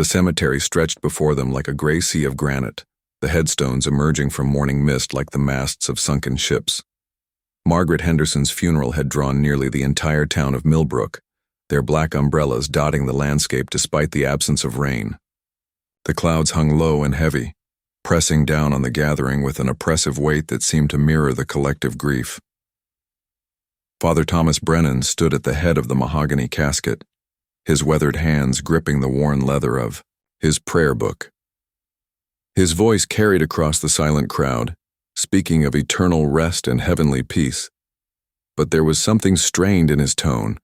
The cemetery stretched before them like a gray sea of granite, the headstones emerging from morning mist like the masts of sunken ships. Margaret Henderson's funeral had drawn nearly the entire town of Millbrook, their black umbrellas dotting the landscape despite the absence of rain. The clouds hung low and heavy, pressing down on the gathering with an oppressive weight that seemed to mirror the collective grief. Father Thomas Brennan stood at the head of the mahogany casket, his weathered hands gripping the worn leather of his prayer book. His voice carried across the silent crowd, speaking of eternal rest and heavenly peace. But there was something strained in his tone,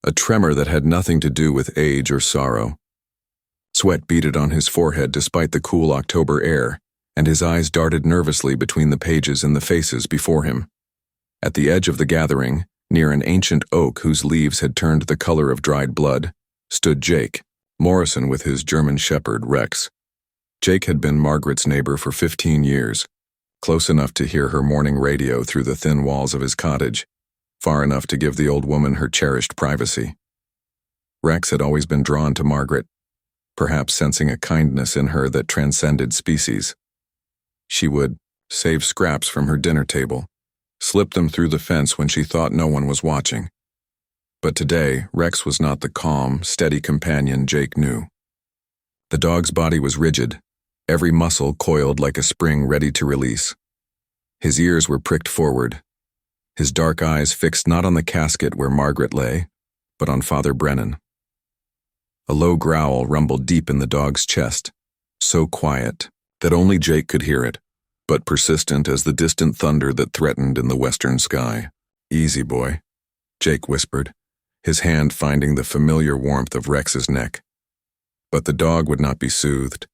a tremor that had nothing to do with age or sorrow. Sweat beaded on his forehead despite the cool October air, and his eyes darted nervously between the pages and the faces before him. At the edge of the gathering, near an ancient oak whose leaves had turned the color of dried blood, stood Jake Morrison with his German shepherd, Rex. Jake had been Margaret's neighbor for 15 years, close enough to hear her morning radio through the thin walls of his cottage, far enough to give the old woman her cherished privacy. Rex had always been drawn to Margaret, perhaps sensing a kindness in her that transcended species. She would save scraps from her dinner table, slip them through the fence when she thought no one was watching. But today, Rex was not the calm, steady companion Jake knew. The dog's body was rigid, every muscle coiled like a spring ready to release. His ears were pricked forward, his dark eyes fixed not on the casket where Margaret lay, but on Father Brennan. A low growl rumbled deep in the dog's chest, so quiet that only Jake could hear it, but persistent as the distant thunder that threatened in the western sky. "Easy, boy," Jake whispered, his hand finding the familiar warmth of Rex's neck. But the dog would not be soothed.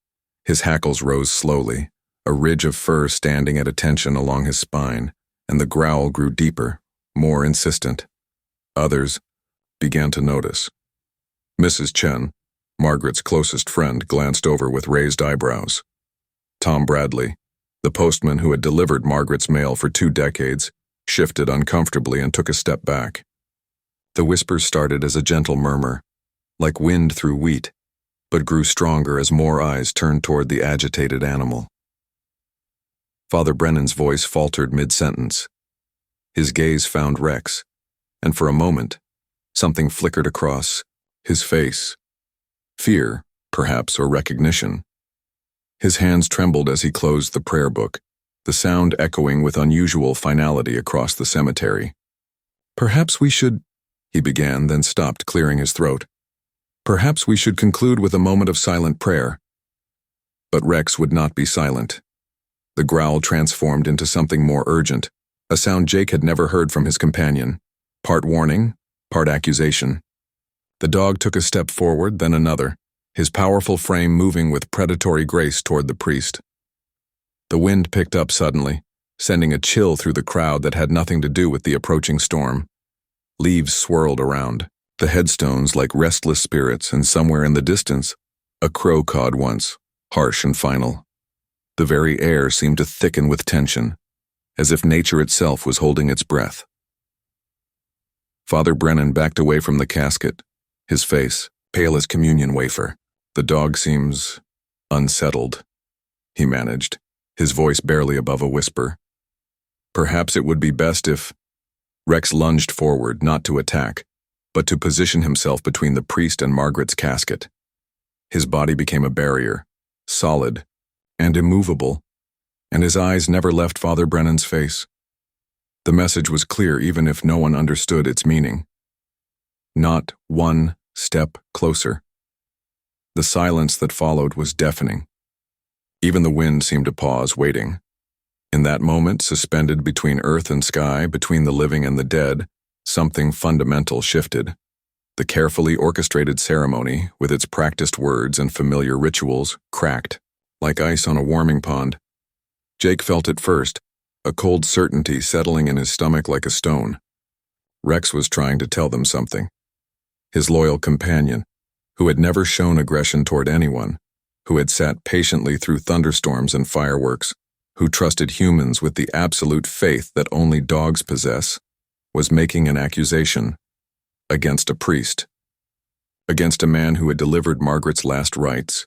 His hackles rose slowly, a ridge of fur standing at attention along his spine, and the growl grew deeper, more insistent. Others began to notice. Mrs. Chen, Margaret's closest friend, glanced over with raised eyebrows. Tom Bradley, the postman who had delivered Margaret's mail for 2 decades, shifted uncomfortably and took a step back. The whispers started as a gentle murmur, like wind through wheat, but grew stronger as more eyes turned toward the agitated animal. Father Brennan's voice faltered mid-sentence. His gaze found Rex, and for a moment, something flickered across his face. Fear, perhaps, or recognition. His hands trembled as he closed the prayer book, the sound echoing with unusual finality across the cemetery. "Perhaps we should," he began, then stopped, clearing his throat. "Perhaps we should conclude with a moment of silent prayer." But Rex would not be silent. The growl transformed into something more urgent, a sound Jake had never heard from his companion, part warning, part accusation. The dog took a step forward, then another, his powerful frame moving with predatory grace toward the priest. The wind picked up suddenly, sending a chill through the crowd that had nothing to do with the approaching storm. Leaves swirled around, the headstones like restless spirits, and somewhere in the distance, a crow cawed once, harsh and final. The very air seemed to thicken with tension, as if nature itself was holding its breath. Father Brennan backed away from the casket, his face pale as communion wafer. "The dog seems unsettled," he managed, his voice barely above a whisper. "Perhaps it would be best if—" Rex lunged forward, not to attack, but to position himself between the priest and Margaret's casket. His body became a barrier, solid and immovable, and his eyes never left Father Brennan's face. The message was clear even if no one understood its meaning. Not one step closer. The silence that followed was deafening. Even the wind seemed to pause, waiting. In that moment, suspended between earth and sky, between the living and the dead, something fundamental shifted. The carefully orchestrated ceremony, with its practiced words and familiar rituals, cracked, like ice on a warming pond. Jake felt it first, a cold certainty settling in his stomach like a stone. Rex was trying to tell them something. His loyal companion, who had never shown aggression toward anyone, who had sat patiently through thunderstorms and fireworks, who trusted humans with the absolute faith that only dogs possess, was making an accusation against a priest, against a man who had delivered Margaret's last rites,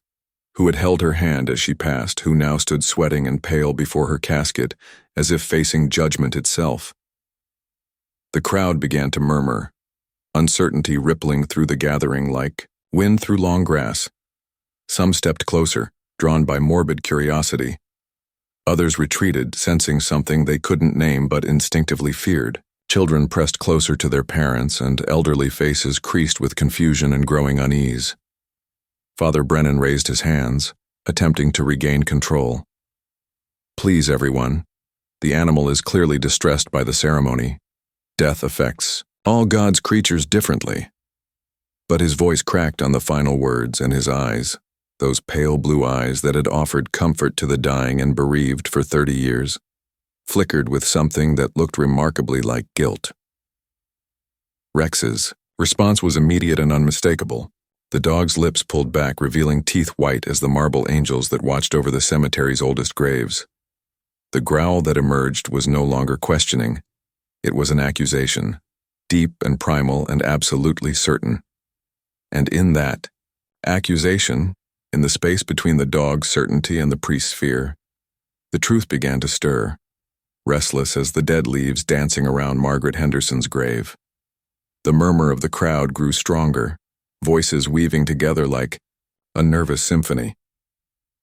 who had held her hand as she passed, who now stood sweating and pale before her casket, as if facing judgment itself. The crowd began to murmur, uncertainty rippling through the gathering like wind through long grass. Some stepped closer, drawn by morbid curiosity. Others retreated, sensing something they couldn't name but instinctively feared. Children pressed closer to their parents, and elderly faces creased with confusion and growing unease. Father Brennan raised his hands, attempting to regain control. "Please, everyone. The animal is clearly distressed by the ceremony. Death affects all God's creatures differently." But his voice cracked on the final words, and his eyes, those pale blue eyes that had offered comfort to the dying and bereaved for 30 years, flickered with something that looked remarkably like guilt. Rex's response was immediate and unmistakable. The dog's lips pulled back, revealing teeth white as the marble angels that watched over the cemetery's oldest graves. The growl that emerged was no longer questioning. It was an accusation, deep and primal and absolutely certain. And in that accusation, in the space between the dog's certainty and the priest's fear, the truth began to stir, restless as the dead leaves dancing around Margaret Henderson's grave. The murmur of the crowd grew stronger, voices weaving together like a nervous symphony.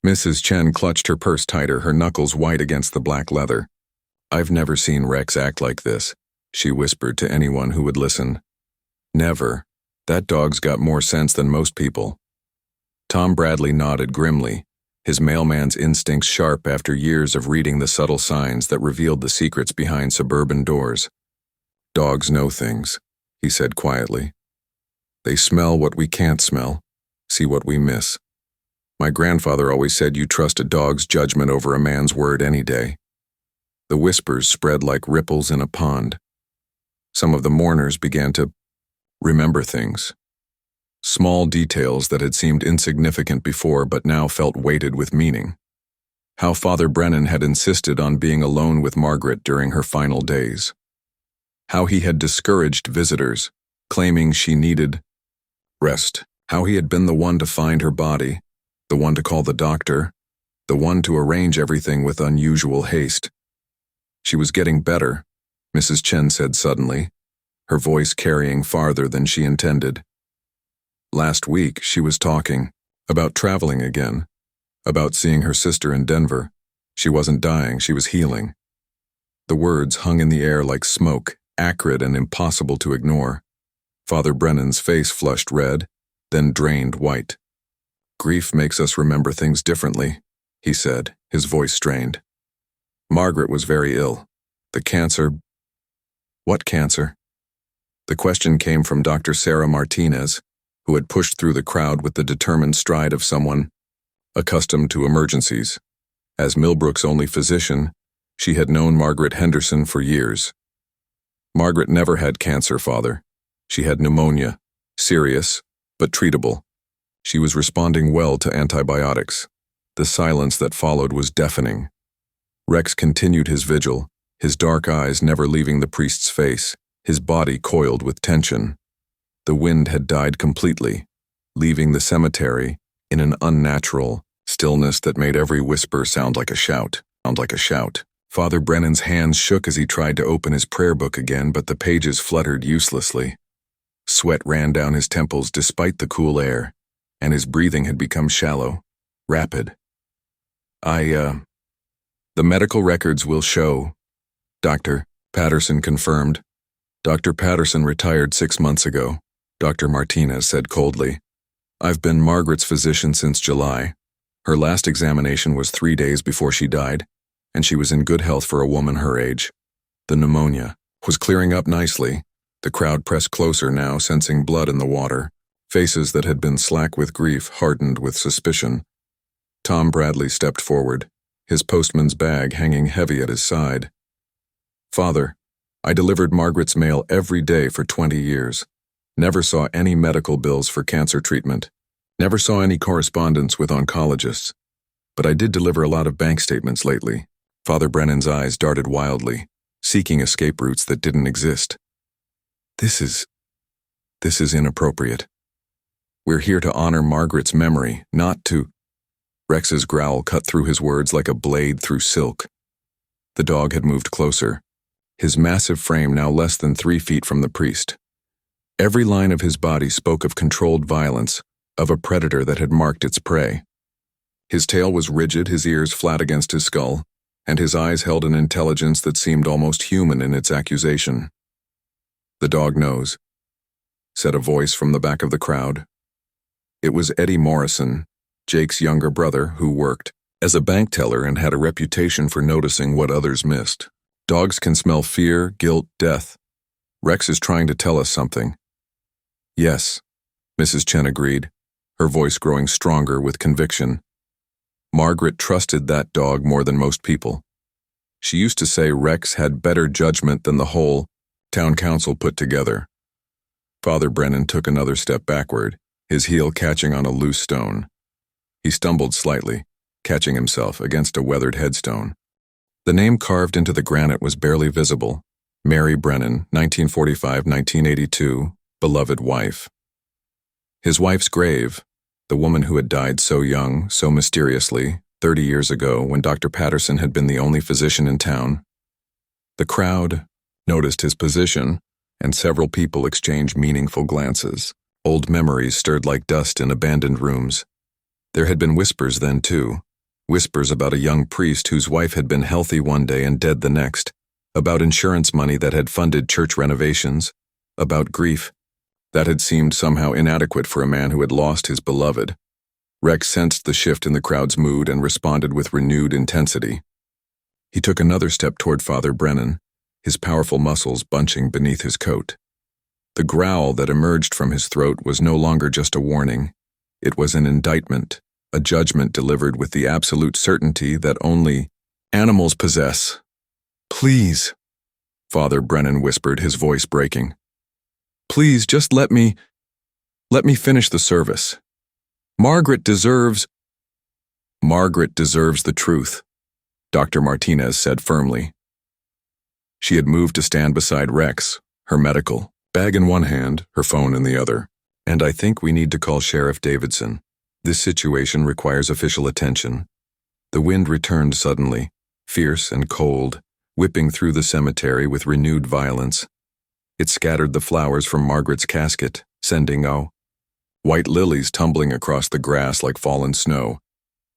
Mrs. Chen clutched her purse tighter, her knuckles white against the black leather. "I've never seen Rex act like this," she whispered to anyone who would listen. "Never. That dog's got more sense than most people." Tom Bradley nodded grimly, his mailman's instincts sharp after years of reading the subtle signs that revealed the secrets behind suburban doors. "Dogs know things," he said quietly. "They smell what we can't smell, see what we miss. My grandfather always said you trust a dog's judgment over a man's word any day." The whispers spread like ripples in a pond. Some of the mourners began to remember things. Small details that had seemed insignificant before but now felt weighted with meaning. How Father Brennan had insisted on being alone with Margaret during her final days. How he had discouraged visitors, claiming she needed rest. How he had been the one to find her body, the one to call the doctor, the one to arrange everything with unusual haste. "She was getting better," Mrs. Chen said suddenly, her voice carrying farther than she intended. "Last week she was talking about traveling again, about seeing her sister in Denver. She wasn't dying, she was healing." The words hung in the air like smoke, acrid and impossible to ignore. Father Brennan's face flushed red, then drained white. "Grief makes us remember things differently," he said, his voice strained. "Margaret was very ill. The cancer—" "What cancer?" The question came from Dr. Sarah Martinez, who had pushed through the crowd with the determined stride of someone accustomed to emergencies. As Millbrook's only physician, she had known Margaret Henderson for years. "Margaret never had cancer, Father. She had pneumonia, serious, but treatable. She was responding well to antibiotics." The silence that followed was deafening. Rex continued his vigil, his dark eyes never leaving the priest's face, his body coiled with tension. The wind had died completely, leaving the cemetery in an unnatural stillness that made every whisper sound like a shout. Father Brennan's hands shook as he tried to open his prayer book again, but the pages fluttered uselessly. Sweat ran down his temples despite the cool air, and his breathing had become shallow, rapid. The medical records will show," Dr. Patterson confirmed. "Dr. Patterson retired 6 months ago," Dr. Martinez said coldly. "I've been Margaret's physician since July. Her last examination was 3 days before she died, and she was in good health for a woman her age. The pneumonia was clearing up nicely." The crowd pressed closer now, sensing blood in the water. Faces that had been slack with grief hardened with suspicion. Tom Bradley stepped forward, his postman's bag hanging heavy at his side. "Father, I delivered Margaret's mail every day for 20 years. Never saw any medical bills for cancer treatment. Never saw any correspondence with oncologists. But I did deliver a lot of bank statements lately." Father Brennan's eyes darted wildly, seeking escape routes that didn't exist. This is inappropriate. We're here to honor Margaret's memory, not to—" Rex's growl cut through his words like a blade through silk. The dog had moved closer, his massive frame now less than 3 feet from the priest. Every line of his body spoke of controlled violence, of a predator that had marked its prey. His tail was rigid, his ears flat against his skull, and his eyes held an intelligence that seemed almost human in its accusation. "The dog knows," said a voice from the back of the crowd. It was Eddie Morrison, Jake's younger brother, who worked as a bank teller and had a reputation for noticing what others missed. "Dogs can smell fear, guilt, death. Rex is trying to tell us something." "Yes," Mrs. Chen agreed, her voice growing stronger with conviction. Margaret trusted that dog more than most people. She used to say Rex had better judgment than the whole town council put together. Father Brennan took another step backward, his heel catching on a loose stone. He stumbled slightly, catching himself against a weathered headstone. The name carved into the granite was barely visible. Mary Brennan, 1945-1982, beloved wife. His wife's grave, the woman who had died so young, so mysteriously, 30 years ago when Dr. Patterson had been the only physician in town. The crowd noticed his position, and several people exchanged meaningful glances. Old memories stirred like dust in abandoned rooms. There had been whispers then, too. Whispers about a young priest whose wife had been healthy one day and dead the next, about insurance money that had funded church renovations, about grief that had seemed somehow inadequate for a man who had lost his beloved. Rex sensed the shift in the crowd's mood and responded with renewed intensity. He took another step toward Father Brennan, his powerful muscles bunching beneath his coat. The growl that emerged from his throat was no longer just a warning. It was an indictment, a judgment delivered with the absolute certainty that only animals possess. "Please," Father Brennan whispered, his voice breaking. "Please, just let me finish the service. Margaret deserves the truth," Dr. Martinez said firmly. She had moved to stand beside Rex, her medical bag in one hand, her phone in the other. "And I think we need to call Sheriff Davidson. This situation requires official attention." The wind returned suddenly, fierce and cold, whipping through the cemetery with renewed violence. It scattered the flowers from Margaret's casket, sending white lilies tumbling across the grass like fallen snow.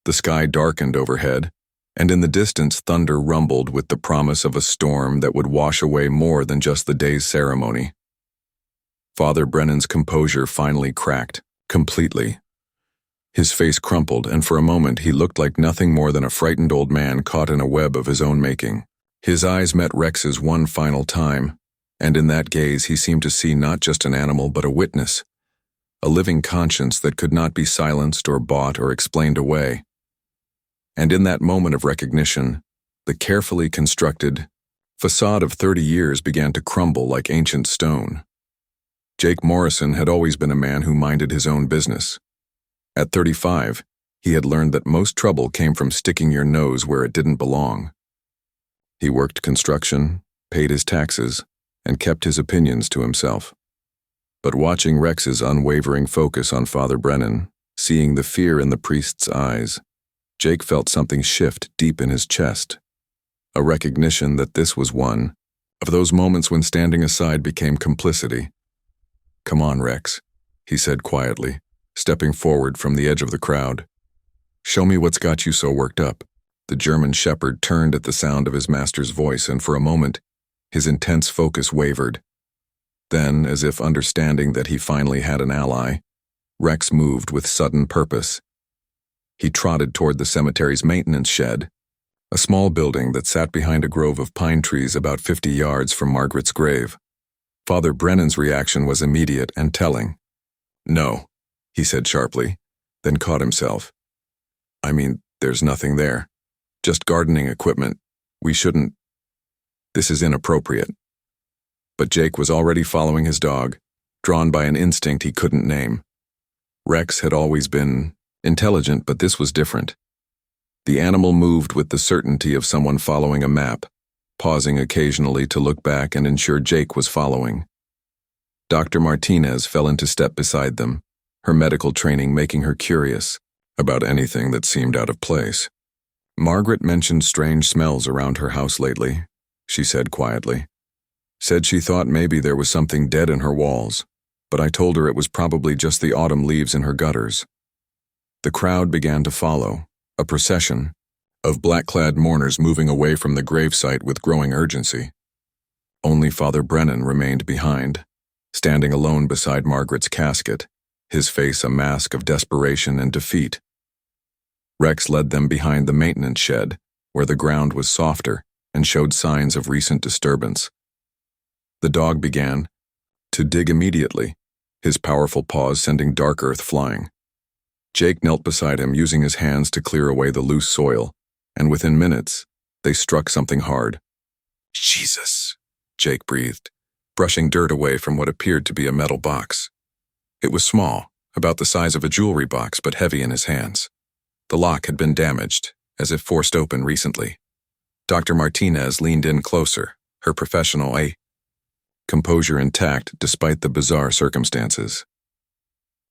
The sky darkened overhead, and in the distance thunder rumbled with the promise of a storm that would wash away more than just the day's ceremony. Father Brennan's composure finally cracked, completely. His face crumpled, and for a moment he looked like nothing more than a frightened old man caught in a web of his own making. His eyes met Rex's one final time, and in that gaze he seemed to see not just an animal but a witness, a living conscience that could not be silenced or bought or explained away. And in that moment of recognition, the carefully constructed facade of 30 years began to crumble like ancient stone. Jake Morrison had always been a man who minded his own business. At 35, he had learned that most trouble came from sticking your nose where it didn't belong. He worked construction, paid his taxes, and kept his opinions to himself. But watching Rex's unwavering focus on Father Brennan, seeing the fear in the priest's eyes, Jake felt something shift deep in his chest, a recognition that this was one of those moments when standing aside became complicity. "Come on, Rex," he said quietly, stepping forward from the edge of the crowd. "Show me what's got you so worked up." The German shepherd turned at the sound of his master's voice, and for a moment, his intense focus wavered. Then, as if understanding that he finally had an ally, Rex moved with sudden purpose. He trotted toward the cemetery's maintenance shed, a small building that sat behind a grove of pine trees about 50 yards from Margaret's grave. Father Brennan's reaction was immediate and telling. "No," he said sharply, then caught himself. "I mean, there's nothing there. Just gardening equipment. We shouldn't. This is inappropriate." But Jake was already following his dog, drawn by an instinct he couldn't name. Rex had always been intelligent, but this was different. The animal moved with the certainty of someone following a map, pausing occasionally to look back and ensure Jake was following. Dr. Martinez fell into step beside them, her medical training making her curious, about anything that seemed out of place. Margaret mentioned strange smells around her house lately, she said quietly. Said she thought maybe there was something dead in her walls, but I told her it was probably just the autumn leaves in her gutters. The crowd began to follow, a procession of black-clad mourners moving away from the gravesite with growing urgency. Only Father Brennan remained behind, standing alone beside Margaret's casket, his face a mask of desperation and defeat. Rex led them behind the maintenance shed, where the ground was softer and showed signs of recent disturbance. The dog began to dig immediately, his powerful paws sending dark earth flying. Jake knelt beside him, using his hands to clear away the loose soil, and within minutes, they struck something hard. Jesus, Jake breathed, brushing dirt away from what appeared to be a metal box. It was small, about the size of a jewelry box, but heavy in his hands. The lock had been damaged, as if forced open recently. Dr. Martinez leaned in closer, her professional composure intact despite the bizarre circumstances.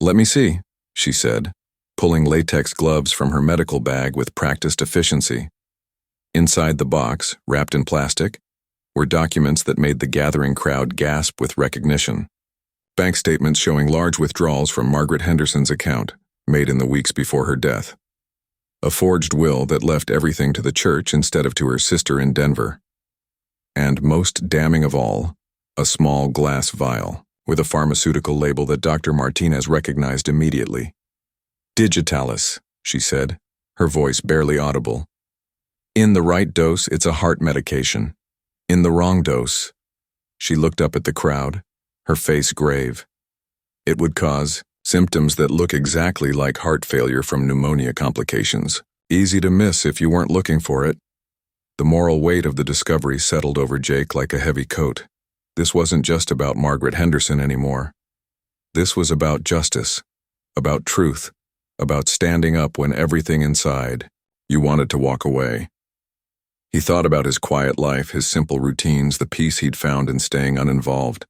"Let me see," she said, pulling latex gloves from her medical bag with practiced efficiency. Inside the box, wrapped in plastic, were documents that made the gathering crowd gasp with recognition. Bank statements showing large withdrawals from Margaret Henderson's account, made in the weeks before her death. A forged will that left everything to the church instead of to her sister in Denver. And most damning of all, a small glass vial with a pharmaceutical label that Dr. Martinez recognized immediately. Digitalis, she said, her voice barely audible. In the right dose, it's a heart medication. In the wrong dose, she looked up at the crowd, her face grave. It would cause symptoms that look exactly like heart failure from pneumonia complications. Easy to miss if you weren't looking for it. The moral weight of the discovery settled over Jake like a heavy coat. This wasn't just about Margaret Henderson anymore. This was about justice, about truth, about standing up when everything inside you wanted to walk away. He thought about his quiet life, his simple routines, the peace he'd found in staying uninvolved.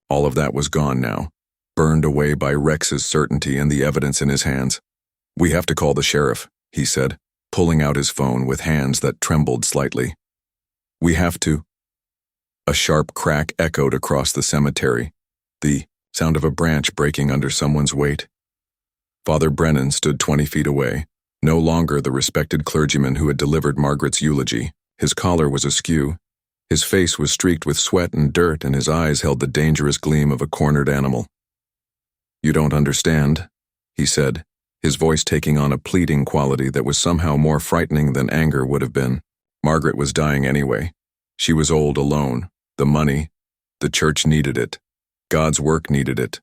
All of that was gone now, burned away by Rex's certainty and the evidence in his hands. "We have to call the sheriff," he said, pulling out his phone with hands that trembled slightly. "We have to." A sharp crack echoed across the cemetery, the sound of a branch breaking under someone's weight. Father Brennan stood 20 feet away, no longer the respected clergyman who had delivered Margaret's eulogy. His collar was askew, his face was streaked with sweat and dirt, and his eyes held the dangerous gleam of a cornered animal. "You don't understand," he said, his voice taking on a pleading quality that was somehow more frightening than anger would have been. Margaret was dying anyway. She was old, alone. The money, the church needed it. God's work needed it.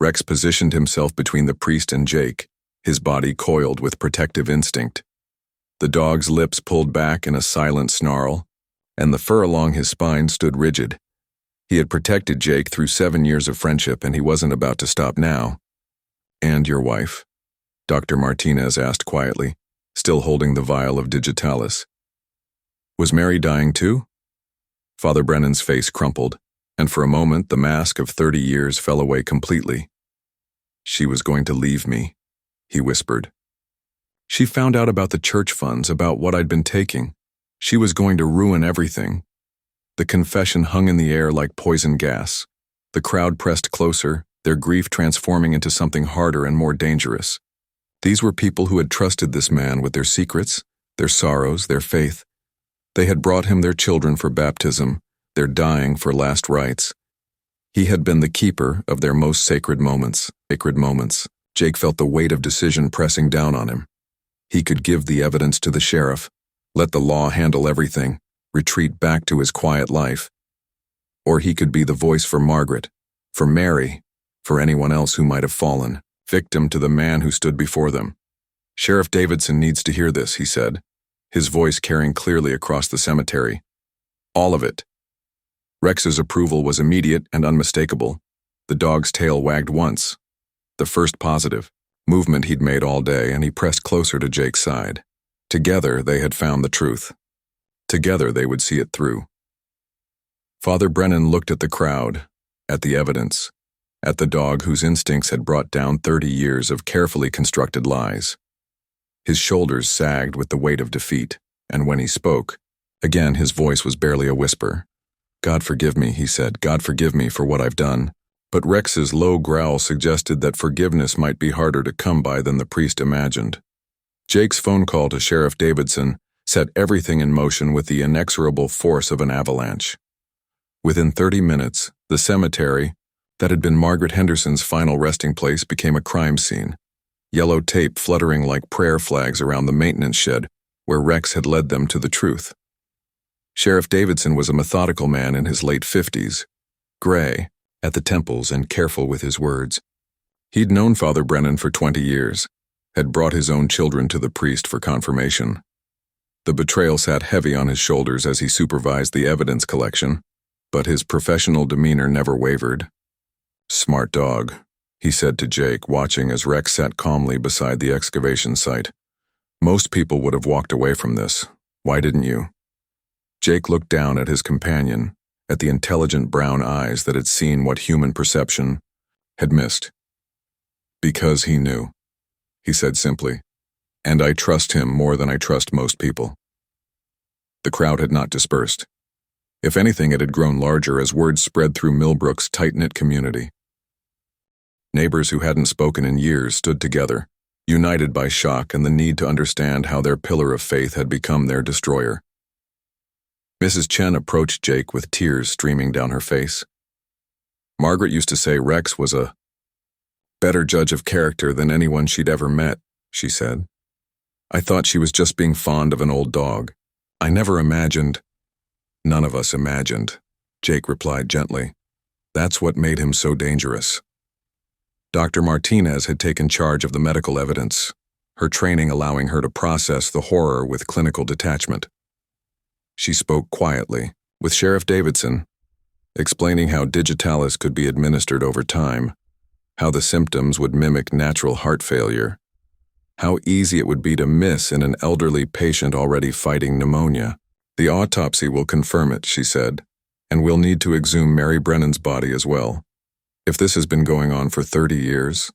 Rex positioned himself between the priest and Jake, his body coiled with protective instinct. The dog's lips pulled back in a silent snarl, and the fur along his spine stood rigid. He had protected Jake through 7 years of friendship, and he wasn't about to stop now. "And your wife?" Dr. Martinez asked quietly, still holding the vial of digitalis. "Was Mary dying too?" Father Brennan's face crumpled, and for a moment the mask of 30 years fell away completely. "She was going to leave me," he whispered. "She found out about the church funds, about what I'd been taking. She was going to ruin everything." The confession hung in the air like poison gas. The crowd pressed closer, their grief transforming into something harder and more dangerous. These were people who had trusted this man with their secrets, their sorrows, their faith. They had brought him their children for baptism, their dying for last rites. He had been the keeper of their most sacred moments. Jake felt the weight of decision pressing down on him. He could give the evidence to the sheriff, let the law handle everything, retreat back to his quiet life. Or he could be the voice for Margaret, for Mary, for anyone else who might have fallen, victim to the man who stood before them. "Sheriff Davidson needs to hear this," he said, his voice carrying clearly across the cemetery. "All of it." Rex's approval was immediate and unmistakable. The dog's tail wagged once, the first positive movement he'd made all day, and he pressed closer to Jake's side. Together they had found the truth. Together they would see it through. Father Brennan looked at the crowd, at the evidence. at the dog whose instincts had brought down 30 years of carefully constructed lies. His shoulders sagged with the weight of defeat, and when he spoke, again his voice was barely a whisper. "God forgive me," he said, "God forgive me for what I've done." But Rex's low growl suggested that forgiveness might be harder to come by than the priest imagined. Jake's phone call to Sheriff Davidson set everything in motion with the inexorable force of an avalanche. Within 30 minutes, the cemetery, that had been Margaret Henderson's final resting place, became a crime scene. Yellow tape fluttering like prayer flags around the maintenance shed where Rex had led them to the truth. Sheriff Davidson was a methodical man in his late 50s, gray at the temples and careful with his words. He'd known Father Brennan for 20 years, had brought his own children to the priest for confirmation. The betrayal sat heavy on his shoulders as he supervised the evidence collection, but his professional demeanor never wavered. "Smart dog," he said to Jake, watching as Rex sat calmly beside the excavation site. "Most people would have walked away from this. Why didn't you?" Jake looked down at his companion, at the intelligent brown eyes that had seen what human perception had missed. "Because he knew," he said simply, "and I trust him more than I trust most people." The crowd had not dispersed. If anything, it had grown larger as word spread through Millbrook's tight-knit community. Neighbors who hadn't spoken in years stood together, united by shock and the need to understand how their pillar of faith had become their destroyer. Mrs. Chen approached Jake with tears streaming down her face. "Margaret used to say Rex was a better judge of character than anyone she'd ever met," she said. "I thought she was just being fond of an old dog. I never imagined—" "None of us imagined," Jake replied gently. "That's what made him so dangerous." Dr. Martinez had taken charge of the medical evidence, her training allowing her to process the horror with clinical detachment. She spoke quietly, with Sheriff Davidson, explaining how digitalis could be administered over time, how the symptoms would mimic natural heart failure, how easy it would be to miss in an elderly patient already fighting pneumonia. "The autopsy will confirm it," she said, "and we'll need to exhume Mary Brennan's body as well. If this has been going on for 30 years,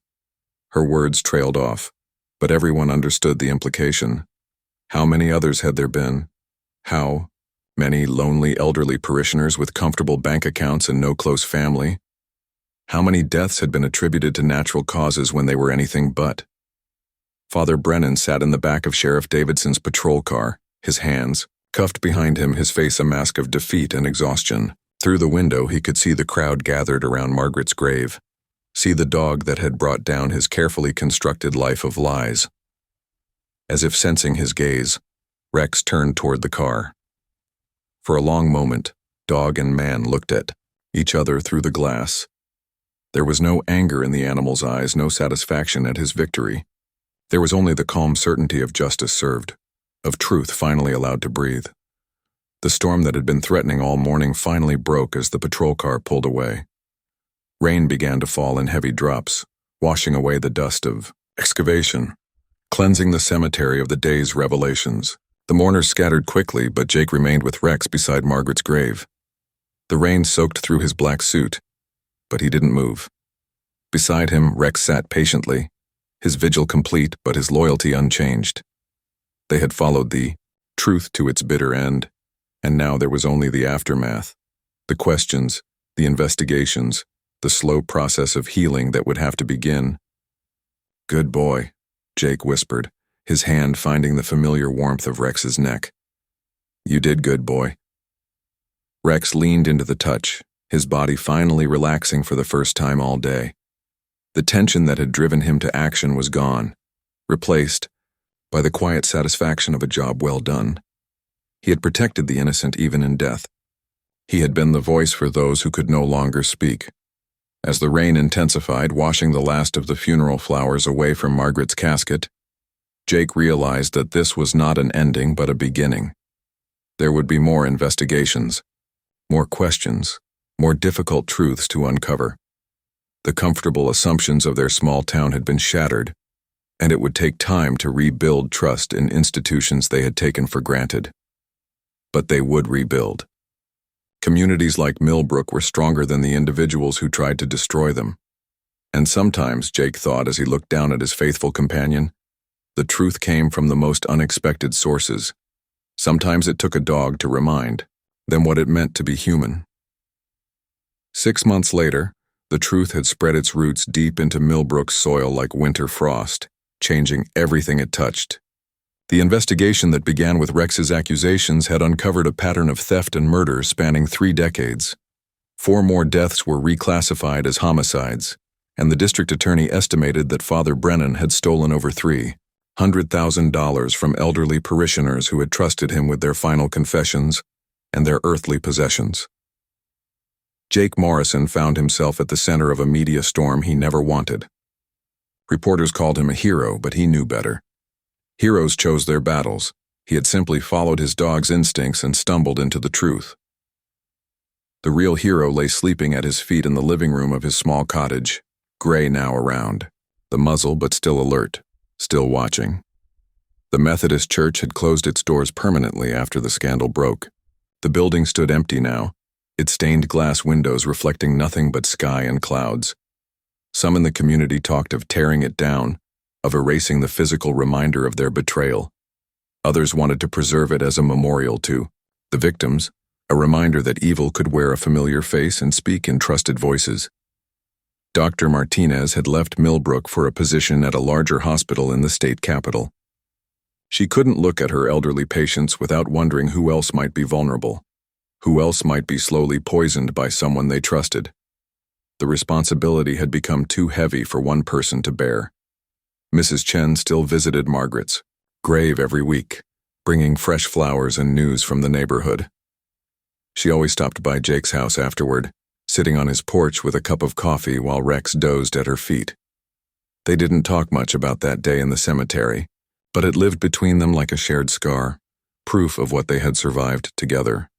her words trailed off, but everyone understood the implication. How many others had there been? How many lonely elderly parishioners with comfortable bank accounts and no close family? How many deaths had been attributed to natural causes when they were anything but? Father Brennan sat in the back of Sheriff Davidson's patrol car, his hands cuffed behind him, his face a mask of defeat and exhaustion. Through the window, he could see the crowd gathered around Margaret's grave, see the dog that had brought down his carefully constructed life of lies. As if sensing his gaze, Rex turned toward the car. For a long moment, dog and man looked at each other through the glass. There was no anger in the animal's eyes, no satisfaction at his victory. There was only the calm certainty of justice served, of truth finally allowed to breathe. The storm that had been threatening all morning finally broke as the patrol car pulled away. Rain began to fall in heavy drops, washing away the dust of excavation, cleansing the cemetery of the day's revelations. The mourners scattered quickly, but Jake remained with Rex beside Margaret's grave. The rain soaked through his black suit, but he didn't move. Beside him, Rex sat patiently, his vigil complete but his loyalty unchanged. They had followed the truth to its bitter end, and now there was only the aftermath, the questions, the investigations, the slow process of healing that would have to begin. "Good boy," Jake whispered, his hand finding the familiar warmth of Rex's neck. "You did good, boy." Rex leaned into the touch, his body finally relaxing for the first time all day. The tension that had driven him to action was gone, replaced by the quiet satisfaction of a job well done. He had protected the innocent even in death. He had been the voice for those who could no longer speak. As the rain intensified, washing the last of the funeral flowers away from Margaret's casket, Jake realized that this was not an ending but a beginning. There would be more investigations, more questions, more difficult truths to uncover. The comfortable assumptions of their small town had been shattered, and it would take time to rebuild trust in institutions they had taken for granted. But they would rebuild. Communities like Millbrook were stronger than the individuals who tried to destroy them. And sometimes, Jake thought as he looked down at his faithful companion, the truth came from the most unexpected sources. Sometimes it took a dog to remind them what it meant to be human. 6 months later, the truth had spread its roots deep into Millbrook's soil like winter frost, changing everything it touched. The investigation that began with Rex's accusations had uncovered a pattern of theft and murder spanning 3 decades. 4 more deaths were reclassified as homicides, and the district attorney estimated that Father Brennan had stolen over $300,000 from elderly parishioners who had trusted him with their final confessions and their earthly possessions. Jake Morrison found himself at the center of a media storm he never wanted. Reporters called him a hero, but he knew better. Heroes chose their battles. He had simply followed his dog's instincts and stumbled into the truth. The real hero lay sleeping at his feet in the living room of his small cottage, gray now around, the muzzle but still alert, still watching. The Methodist Church had closed its doors permanently after the scandal broke. The building stood empty now, its stained glass windows reflecting nothing but sky and clouds. Some in the community talked of tearing it down, of erasing the physical reminder of their betrayal. Others wanted to preserve it as a memorial to the victims, a reminder that evil could wear a familiar face and speak in trusted voices. Dr. Martinez had left Millbrook for a position at a larger hospital in the state capital. She couldn't look at her elderly patients without wondering who else might be vulnerable, who else might be slowly poisoned by someone they trusted. The responsibility had become too heavy for one person to bear. Mrs. Chen still visited Margaret's grave every week, bringing fresh flowers and news from the neighborhood. She always stopped by Jake's house afterward, sitting on his porch with a cup of coffee while Rex dozed at her feet. They didn't talk much about that day in the cemetery, but it lived between them like a shared scar, proof of what they had survived together.